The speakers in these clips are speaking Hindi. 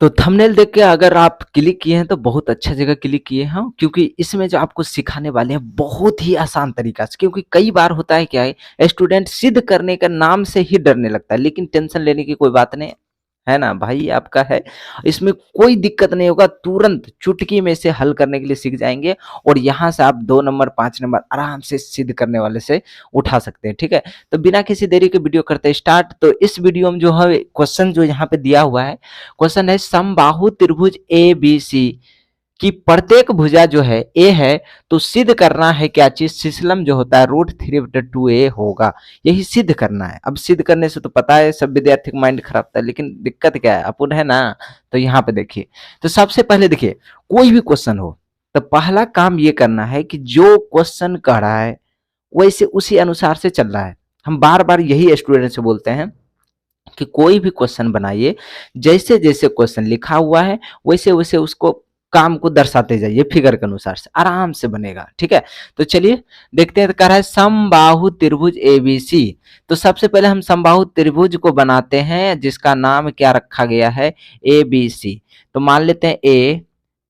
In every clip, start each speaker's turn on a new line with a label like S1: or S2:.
S1: तो थंबनेल देख के अगर आप क्लिक किए हैं तो बहुत अच्छा जगह क्लिक किए हैं, क्योंकि इसमें जो आपको सिखाने वाले हैं बहुत ही आसान तरीका से। क्योंकि कई बार होता है क्या है, स्टूडेंट सिद्ध करने का नाम से ही डरने लगता है, लेकिन टेंशन लेने की कोई बात नहीं है ना भाई, आपका है, इसमें कोई दिक्कत नहीं होगा, तुरंत चुटकी में से हल करने के लिए सीख जाएंगे। और यहाँ से आप 2 नंबर 5 नंबर आराम से सिद्ध करने वाले से उठा सकते हैं। ठीक है, तो बिना किसी देरी के वीडियो करते हैं स्टार्ट। तो इस वीडियो में जो है क्वेश्चन जो यहाँ पे दिया हुआ है, क्वेश्चन है समबाहु त्रिभुज ए बी सी की प्रत्येक भुजा जो है ए है, तो सिद्ध करना है क्या चीज, सिसलम जो होता है √3/2a होगा, यही सिद्ध करना है। अब सिद्ध करने से तो पता है सब विद्यार्थी का माइंड खराब था, लेकिन दिक्कत क्या है अपुन है ना। तो यहाँ पे देखिए, तो सबसे पहले देखिए कोई भी क्वेश्चन हो तो पहला काम ये करना है कि जो क्वेश्चन कह रहा है वैसे उसी अनुसार से चल रहा है। हम बार बार यही स्टूडेंट से बोलते हैं कि कोई भी क्वेश्चन बनाइए, जैसे जैसे क्वेश्चन लिखा हुआ है वैसे वैसे उसको काम को दर्शाते जाइए, फिगर के अनुसार से आराम से बनेगा। ठीक है, तो चलिए देखते हैं। तो कह रहा है समबाहु त्रिभुज एबीसी। तो सबसे पहले हम समबाहु त्रिभुज को बनाते हैं, जिसका नाम क्या रखा गया है, ए बी सी। तो मान लेते हैं ए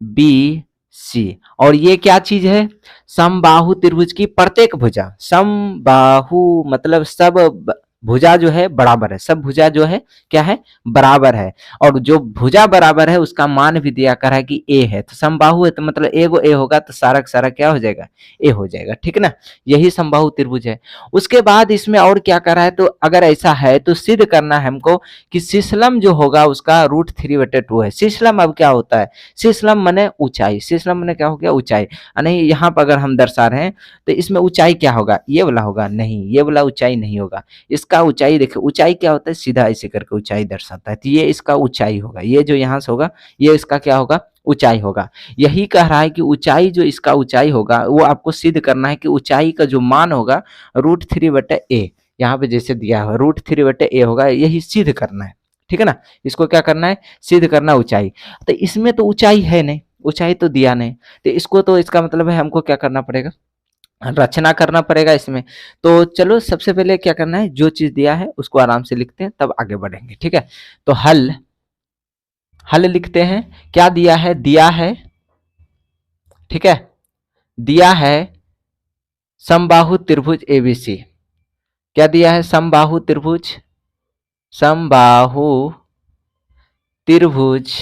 S1: बी सी, और ये क्या चीज है, समबाहु त्रिभुज की प्रत्येक भुजा। समबाहु मतलब सब भुजा जो है बराबर है, सब भुजा जो है क्या है, बराबर है। और जो भुजा बराबर है उसका मान भी दिया कर है कि ए है, तो समबाहु है तो मतलब ए गो ए होगा, तो सारा का सारा क्या हो जाएगा, ए हो जाएगा। ठीक है ना, यही समबाहु त्रिभुज है। उसके बाद इसमें और क्या कर रहा है, तो अगर ऐसा है तो सिद्ध करना है हमको कि सिसलम जो होगा उसका √3/2 है। सिसलम अब क्या होता है, सिसलम माने ऊंचाई, सिसलम माने क्या हो गया, ऊंचाई। नहीं, यहाँ पर अगर हम दर्शा रहे हैं तो इसमें ऊंचाई क्या होगा, ये वाला होगा, नहीं ये वाला ऊंचाई नहीं होगा। इसका ऊंचाई देखिए, ऊंचाई क्या होता है, सीधा ऐसे करके ऊंचाई दर्शाता है, तो ये इसका ऊंचाई होगा, ये जो यहाँ से होगा ये इसका क्या होगा, ऊंचाई होगा। यही कह रहा है कि ऊंचाई जो इसका ऊंचाई होगा वो आपको सिद्ध करना है कि ऊंचाई का जो मान होगा √3/a, यहाँ पे जैसे दिया है √3/a होगा, यही सिद्ध करना है। ठीक है ना, इसको क्या करना है, सिद्ध करना ऊंचाई। तो इसमें तो ऊंचाई है नहीं, ऊंचाई तो दिया नहीं, तो इसको तो इसका मतलब है हमको क्या करना पड़ेगा, रचना करना पड़ेगा इसमें। तो चलो सबसे पहले क्या करना है, जो चीज दिया है उसको आराम से लिखते हैं, तब आगे बढ़ेंगे। ठीक है, तो हल हल लिखते हैं। क्या दिया है, दिया है, ठीक है, दिया है समबाहु त्रिभुज एबीसी। क्या दिया है, समबाहु त्रिभुज, समबाहु त्रिभुज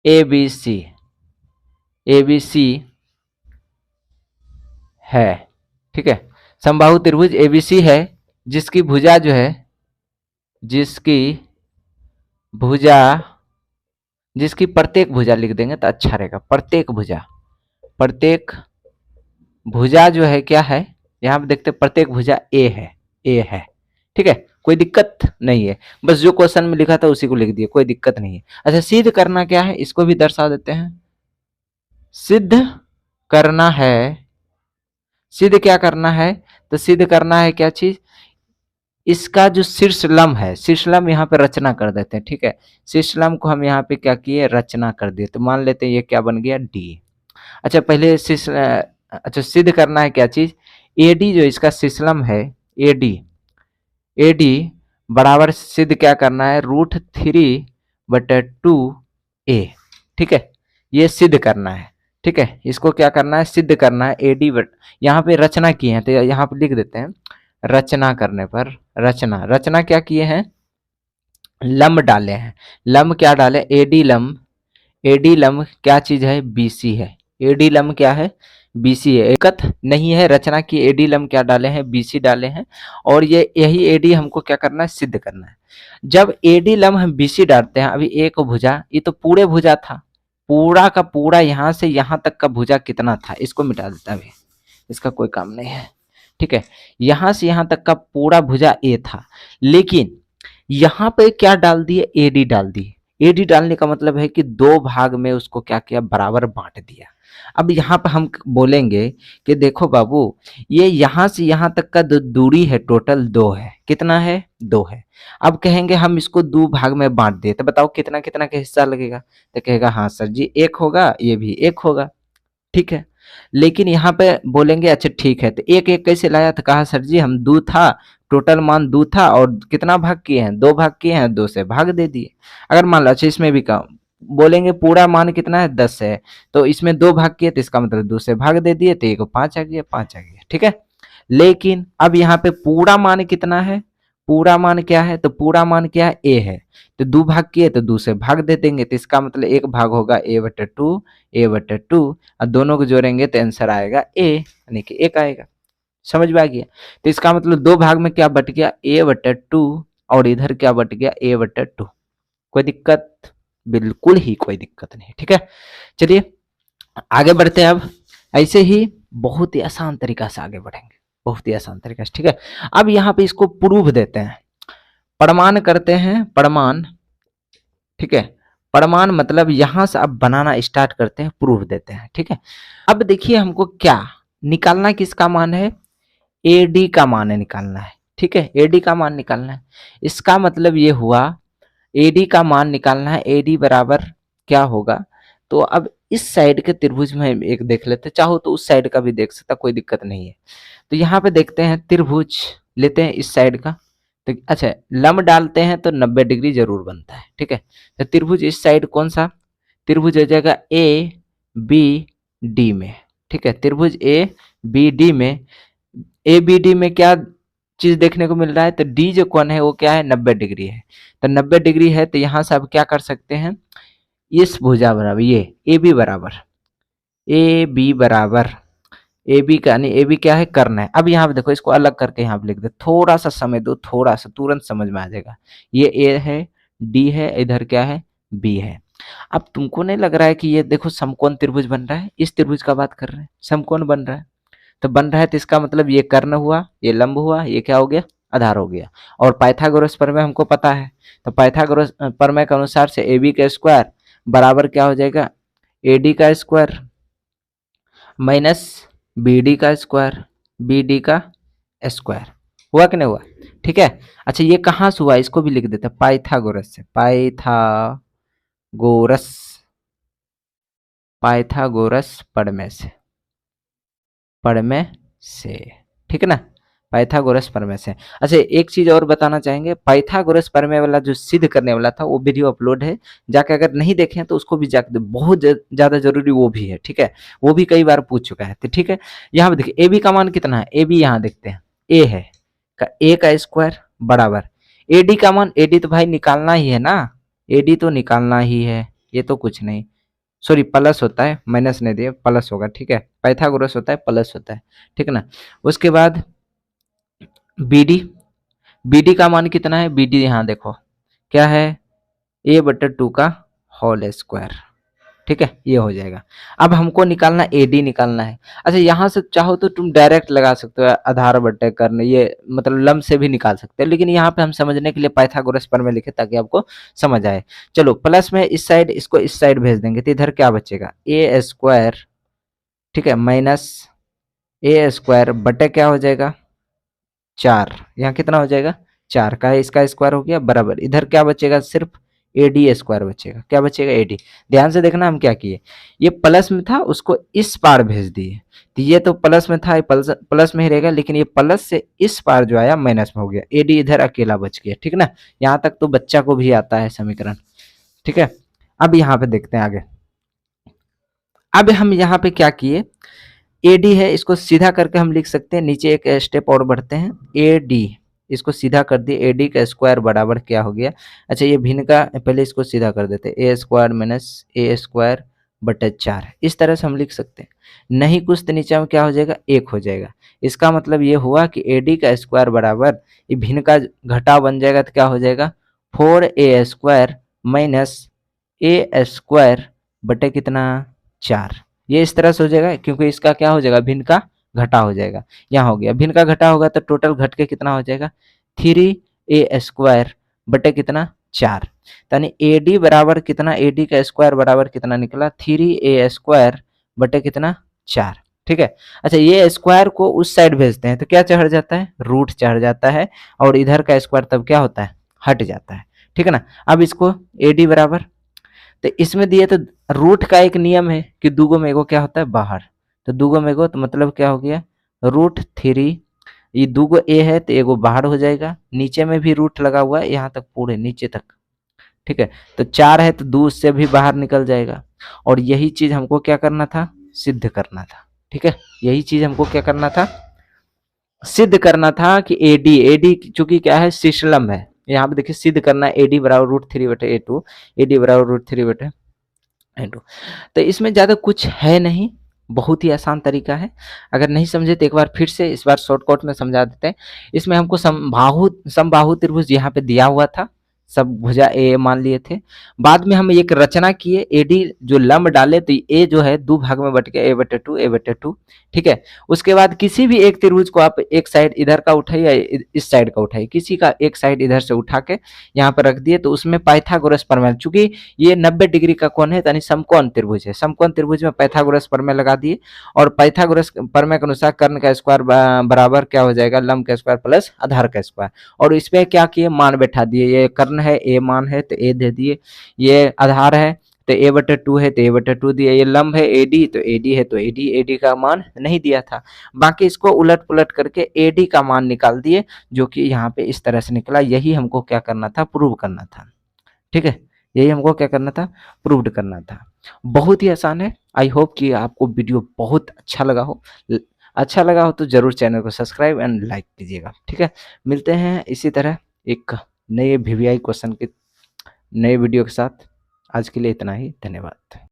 S1: एबीसी, एबीसी है। ठीक है, समबाहु त्रिभुज एबीसी है, जिसकी भुजा जो है, जिसकी भुजा, जिसकी प्रत्येक भुजा लिख देंगे तो अच्छा रहेगा, प्रत्येक भुजा, प्रत्येक भुजा जो है क्या है, यहाँ पे देखते हैं प्रत्येक भुजा ए है, ए है। ठीक है, कोई दिक्कत नहीं है, बस जो क्वेश्चन में लिखा था उसी को लिख दिए, कोई दिक्कत नहीं है। अच्छा, सिद्ध करना क्या है, इसको भी दर्शा देते हैं। सिद्ध करना है, सिद्ध क्या करना है, तो सिद्ध करना है क्या चीज, इसका जो शीर्षलम है, शीर्षलम यहाँ पे रचना कर देते हैं। ठीक है, शीर्षलम को हम यहाँ पे क्या किए, रचना कर दिए, तो मान लेते हैं ये क्या बन गया, डी। अच्छा, पहले अच्छा सिद्ध करना है क्या चीज, एडी जो इसका शीर्षलम है, एडी, एडी बराबर सिद्ध क्या करना है, √3/2a। ठीक है, ये सिद्ध करना है। ठीक है, इसको क्या करना है, सिद्ध करना है, एडी यहाँ पे रचना किए हैं तो यहाँ पे लिख देते हैं, रचना करने पर, रचना, रचना क्या किए हैं, लंब डाले हैं। लंब क्या डाले, एडी लंब, एडी लंब क्या चीज है, बीसी है। एडी लंब क्या है, बीसी है, एकत नहीं है, रचना की एडी लंब क्या डाले हैं, बीसी डाले हैं। और ये यही एडी हमको क्या करना है, सिद्ध करना है। जब एडी लंब हम बीसी डालते हैं, अभी एक भुजा, ये तो पूरे भुजा था, पूरा का पूरा यहाँ से यहाँ तक का भुजा कितना था, इसको मिटा देता अभी, इसका कोई काम नहीं है। ठीक है, यहाँ से यहाँ तक का पूरा भुजा ए था, लेकिन यहाँ पे क्या डाल दिए, एडी डाल दी। एडी डालने का मतलब है कि 2 भाग में उसको क्या किया, बराबर बांट दिया। अब यहाँ पे हम बोलेंगे कि देखो बाबू, ये यहाँ से यहाँ तक का दूरी है, टोटल 2 है, कितना है, 2 है। अब कहेंगे हम इसको 2 भाग में बांट दिए, तो बताओ कितना कितना का हिस्सा लगेगा, तो कहेगा हाँ सर जी 1 होगा, ये भी 1 होगा। ठीक है, लेकिन यहाँ पे बोलेंगे अच्छा ठीक है, तो 1 1 कैसे लाया, तो कहा सर जी हम 2 था टोटल मान 2 था और कितना भाग किए हैं, 2 भाग किए हैं, 2 से भाग दे दिए। अगर मान लो अच्छा इसमें भी कम बोलेंगे पूरा मान कितना है 10 है, तो इसमें 2 भाग किए तो इसका मतलब 2 से भाग दे दिए तो ये को 5 आ गया, 5 आ गया, ठीक है। लेकिन अब यहाँ पे पूरा मान कितना है, पूरा मान क्या है, तो पूरा मान क्या है, ए है, तो 2 भाग किए तो 2 से भाग दे देंगे, तो इसका मतलब 1 भाग होगा a/2 और दोनों को जोड़ेंगे तो आंसर आएगा ए, यानी कि 1 आएगा। समझ में आ गया। तो इसका मतलब 2 भाग में क्या बट गया, a/2 और इधर क्या बट गया, a/2। कोई दिक्कत, बिल्कुल ही कोई दिक्कत नहीं, ठीक है। चलिए आगे बढ़ते हैं। अब ऐसे ही बहुत ही आसान तरीका से आगे बढ़ेंगे, बहुत ही आसान तरीका से, ठीक है। अब यहाँ पे इसको प्रूफ देते हैं, प्रमाण करते हैं, प्रमाण, ठीक है। प्रमाण मतलब यहां से अब बनाना स्टार्ट करते हैं, प्रूफ देते हैं, ठीक है। अब देखिए हमको क्या निकालना, किसका मान है, एडी का मान है निकालना है, ठीक है। एडी का मान निकालना है, इसका मतलब ये हुआ एडी का मान निकालना है, एडी बराबर क्या होगा, तो अब इस साइड के त्रिभुज में एक देख लेते हैं, चाहो तो उस साइड का भी देख सकता, कोई दिक्कत नहीं है। तो यहाँ पे देखते हैं त्रिभुज लेते हैं इस साइड का, तो अच्छा लंब डालते हैं तो 90 डिग्री जरूर बनता है, ठीक है। तो त्रिभुज इस साइड कौन सा, त्रिभुज हो जाएगा ए बी डी में, ठीक है। त्रिभुज ए बी डी में, ए बी डी में क्या चीज देखने को मिल रहा है, तो डी जो कोण है वो क्या है, 90 डिग्री है। तो 90 डिग्री है तो यहाँ से आप क्या कर सकते हैं, इस भुजा बराबर ये ए बी बराबर, ए बी बराबर ए बी का, यानी ए बी क्या है, कर्ण है। अब यहाँ पे देखो इसको अलग करके यहाँ पे लिख दे, थोड़ा सा समय दो, थोड़ा सा, तुरंत समझ में आ जाएगा। ये ए है, डी है, इधर क्या है, बी है। अब तुमको नहीं लग रहा है कि ये देखो समकोण त्रिभुज बन रहा है, इस त्रिभुज का बात कर रहे हैं, समकोण बन रहा है, तो बन रहा है तो इसका मतलब ये कर्ण हुआ, ये लंब हुआ, ये क्या हो गया, आधार हो गया। और पाइथागोरस प्रमेय हमको पता है, तो पाइथागोरस प्रमेय के अनुसार से ए बी का स्क्वायर बराबर क्या हो जाएगा, ए डी का स्क्वायर माइनस बी डी का स्क्वायर, बी डी का स्क्वायर। हुआ कि नहीं हुआ, ठीक है। अच्छा ये कहाँ से हुआ, इसको भी लिख देते हैं, पाइथागोरस से, पाइथागोरस, पाइथागोरस प्रमेय से, प्रमेय से, ठीक है ना, पाइथागोरस प्रमेय से। अच्छा एक चीज और बताना चाहेंगे, पाइथागोरस प्रमेय वाला जो सिद्ध करने वाला था वो वीडियो अपलोड है, जाके अगर नहीं देखें तो उसको भी जाके, बहुत ज्यादा जरूरी वो भी है, ठीक है। वो भी कई बार पूछ चुका है, तो ठीक है। यहाँ पे देखिए ए बी का मान कितना है, ए बी यहाँ देखते हैं, ए है का, ए का स्क्वायर बराबर ए डी का मान, ए डी तो भाई निकालना ही है ना, ए डी तो निकालना ही है, ये तो कुछ नहीं, सॉरी प्लस होता है, माइनस नहीं दिए, प्लस होगा, ठीक है। पाइथागोरस होता है प्लस होता है, ठीक है ना। उसके बाद बी डी, बी डी का मान कितना है, बी डी यहाँ देखो क्या है, a/2 का होल स्क्वायर, ठीक है, ये हो जाएगा। अब हमको निकालना ए डी निकालना है। अच्छा यहाँ से चाहो तो तुम डायरेक्ट लगा सकते हो, आधार बट्टे करने, ये मतलब लंब से भी निकाल सकते हो, लेकिन यहाँ पे हम समझने के लिए पाइथागोरस प्रमेय लिखे ताकि आपको समझ आए। चलो प्लस में इस साइड, इसको इस साइड भेज देंगे तो इधर क्या बचेगा, ए स्क्वायर, ठीक है, माइनस ए स्क्वायर बटे क्या हो जाएगा 4, यहाँ कितना हो जाएगा 4 का है, इसका स्क्वायर हो गया बराबर, इधर क्या बचेगा, सिर्फ ए डी स्क्वायर बचेगा, क्या बचेगा, ए डी। ध्यान से देखना हम क्या किए, ये प्लस में था उसको इस पार भेज दिए, तो ये तो प्लस में था, प्लस में ही रहेगा, लेकिन ये प्लस से इस पार जो आया माइनस में हो गया, ए डी इधर अकेला बच गया, ठीक है ना। यहाँ तक तो बच्चा को भी आता है समीकरण, ठीक है। अब यहाँ पे देखते हैं आगे, अब हम यहाँ पे क्या किए, ए डी है, इसको सीधा करके हम लिख सकते हैं, नीचे एक स्टेप और बढ़ते हैं, ए डी, इसको सीधा कर दिए, ए डी का स्क्वायर बराबर क्या हो गया, अच्छा ये भिन्न का पहले इसको सीधा कर देते हैं, ए स्क्वायर माइनस ए स्क्वायर बटे 4, इस तरह से हम लिख सकते हैं। नहीं कुछ तो नीचे में क्या हो जाएगा, 1 हो जाएगा। इसका मतलब ये हुआ कि ए डी का स्क्वायर बराबर ये भिन्न का घटाव बन जाएगा, तो क्या हो जाएगा 4a स्क्वायर माइनस ए स्क्वायर बटे कितना 4, ये इस तरह से हो जाएगा, क्योंकि इसका क्या हो जाएगा, भिन्न का घटा हो जाएगा, यहाँ हो गया, भिन्न का घटा होगा तो टोटल घट के कितना हो जाएगा 3a स्क्वायर बटे कितना 4, यानी ए डी बराबर कितना, ए डी का स्क्वायर बराबर कितना निकला 3a स्क्वायर बटे कितना 4, ठीक है। अच्छा ये स्क्वायर को उस साइड भेजते हैं तो क्या चढ़ जाता है, रूट चढ़ जाता है, और इधर का स्क्वायर तब क्या होता है, हट जाता है, ठीक है ना। अब इसको ए डी बराबर, तो इसमें दिए तो रूट का एक नियम है कि दूगो में एगो क्या होता है बाहर, तो दूगो में एगो, तो मतलब क्या हो गया √3 ये दूगो ए है तो एगो बाहर हो जाएगा, नीचे में भी रूट लगा हुआ है यहाँ तक पूरे नीचे तक, ठीक है। तो 4 है तो 2 उससे भी बाहर निकल जाएगा, और यही चीज हमको क्या करना था, सिद्ध करना था, ठीक है। यही चीज हमको क्या करना था, सिद्ध करना था कि एडी, एडी चूंकि क्या है सिस्लम है, यहाँ पे देखिए सिद्ध करना है एडी बराबर √3/A2, एडी बराबर √3/A2। तो इसमें ज्यादा कुछ है नहीं, बहुत ही आसान तरीका है। अगर नहीं समझे तो एक बार फिर से इस बार शॉर्टकट में समझा देते हैं। इसमें हमको समबाहु त्रिभुज यहाँ पे दिया हुआ था, सब भुजा ए मान लिए थे। बाद में हम एक रचना किए, एडी जो लंब डाले तो ए जो है दो भाग में बट गया, A/2, ठीक है। उसके बाद किसी भी एक त्रिभुज को आप एक साइड इधर का उठाइए या इस साइड का उठाइए, किसी का एक साइड इधर से उठा के यहाँ पर रख दिए, तो उसमें पाइथागोरस प्रमेय, चूंकि ये 90 डिग्री का कोण है यानी समकोण त्रिभुज है, समकोण त्रिभुज में पाइथागोरस प्रमेय लगा दिए, और पाइथागोरस प्रमेय के अनुसार कर्ण का स्क्वायर बराबर क्या हो जाएगा, लंब का स्क्वायर प्लस आधार का स्क्वायर। और इसमें क्या किए, मान बैठा दिए, ये कर्ण है ए मान है तो ए दे दिए, ये आधार है तो A/2 है तो A/2 दिए, ये लंब है AD तो AD है तो AD, AD का मान नहीं दिया था। बाकी इसको उलट पुलट करके AD का मान निकाल दिए, जो कि यहाँ पे इस तरह से निकला। यही हमको क्या करना था, प्रूव करना था, ठीक है। यही हमको क्या करना था, प्रूव्ड करना था। बहुत ही आसान है। आई होप कि आपको वीडियो बहुत अच्छा लगा हो। अच्छा लगा हो तो जरूर चैनल को सब्सक्राइब एंड लाइक कीजिएगा, ठीक है। मिलते हैं इसी तरह एक नए VVI क्वेश्चन के नए वीडियो के साथ। आज के लिए इतना ही, धन्यवाद।